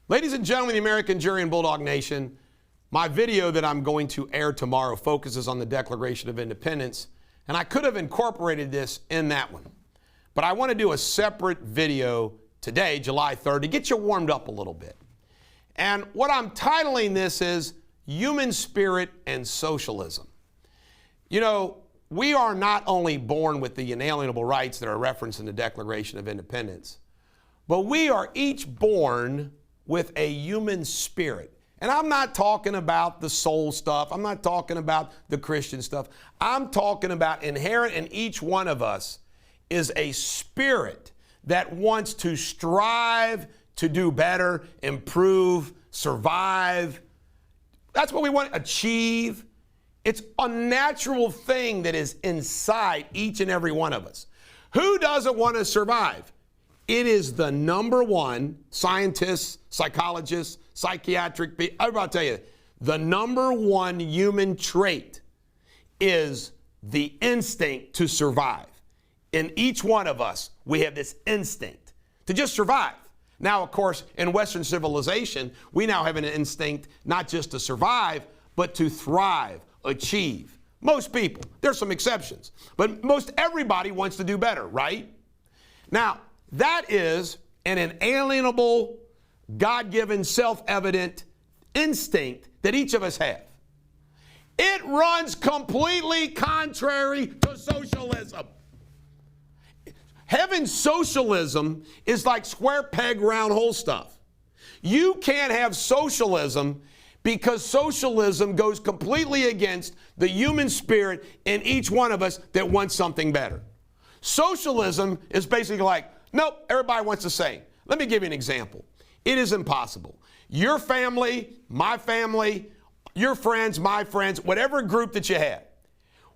Ladies and gentlemen, the American Jury and Bulldog Nation, my video that I'm going to air tomorrow focuses on the Declaration of Independence, and I could have incorporated this in that one. But I want to do a separate video today, July 3rd, to get you warmed up a little bit. And what I'm titling this is Human Spirit and Socialism. You know, we are not only born with the inalienable rights that are referenced in the Declaration of Independence, but we are each born with a human spirit. And I'm not talking about the soul stuff. I'm not talking about the Christian stuff. I'm talking about inherent in each one of us is a spirit that wants to strive to do better, improve, survive. That's what we want to achieve. It's a natural thing that is inside each and every one of us. Who doesn't want to survive? It is the number one, scientists, psychologists, psychiatric people, everybody will tell you, the number one human trait is the instinct to survive. In each one of us, we have this instinct to just survive. Now, of course, in Western civilization, we now have an instinct not just to survive, but to thrive, achieve. Most people, there's some exceptions, but most everybody wants to do better, right? Now, that is an inalienable, God-given, self-evident instinct that each of us have. It runs completely contrary to socialism. Heaven's socialism is like square peg, round hole stuff. You can't have socialism because socialism goes completely against the human spirit in each one of us that wants something better. Socialism is basically like, nope, everybody wants the same. Let me give you an example. It is impossible. Your family, my family, your friends, my friends, whatever group that you have,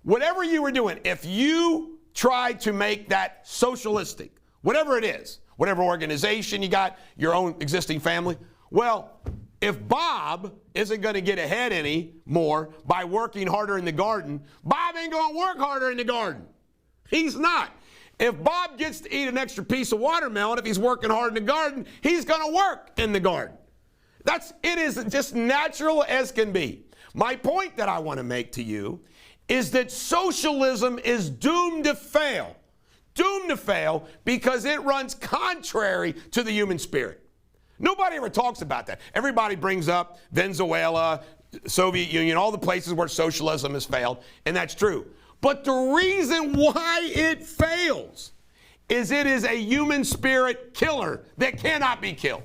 whatever you were doing, if you tried to make that socialistic, whatever it is, whatever organization you got, your own existing family, well, if Bob isn't going to get ahead any more by working harder in the garden, Bob ain't going to work harder in the garden. He's not. If Bob gets to eat an extra piece of watermelon, if he's working hard in the garden, he's going to work in the garden. It is just natural as can be. My point that I want to make to you is that socialism is doomed to fail. Doomed to fail because it runs contrary to the human spirit. Nobody ever talks about that. Everybody brings up Venezuela, Soviet Union, all the places where socialism has failed, and that's true. But the reason why it fails is it is a human spirit killer that cannot be killed.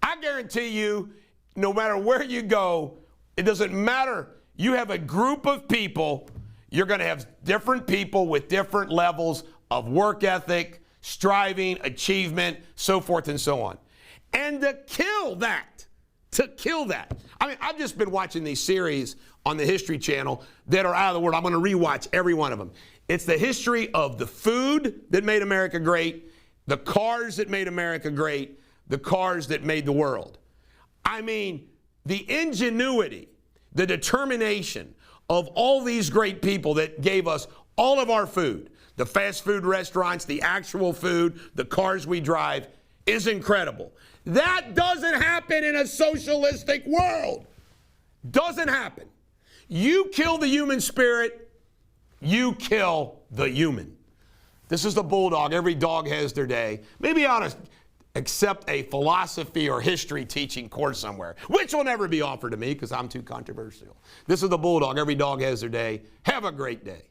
I guarantee you, no matter where you go, it doesn't matter. You have a group of people, you're going to have different people with different levels of work ethic, striving, achievement, so forth and so on. And to kill that, I mean, I've just been watching these series on the History Channel that are out of the world. I'm going to rewatch every one of them. It's the history of the food that made America great, the cars that made America great, the cars that made the world. I mean, the ingenuity, the determination of all these great people that gave us all of our food, the fast food restaurants, the actual food, the cars we drive, is incredible. That doesn't happen in a socialistic world. Doesn't happen. You kill the human spirit, you kill the human. This is the Bulldog. Every dog has their day. Maybe I ought to accept a philosophy or history teaching course somewhere, which will never be offered to me because I'm too controversial. This is the Bulldog. Every dog has their day. Have a great day.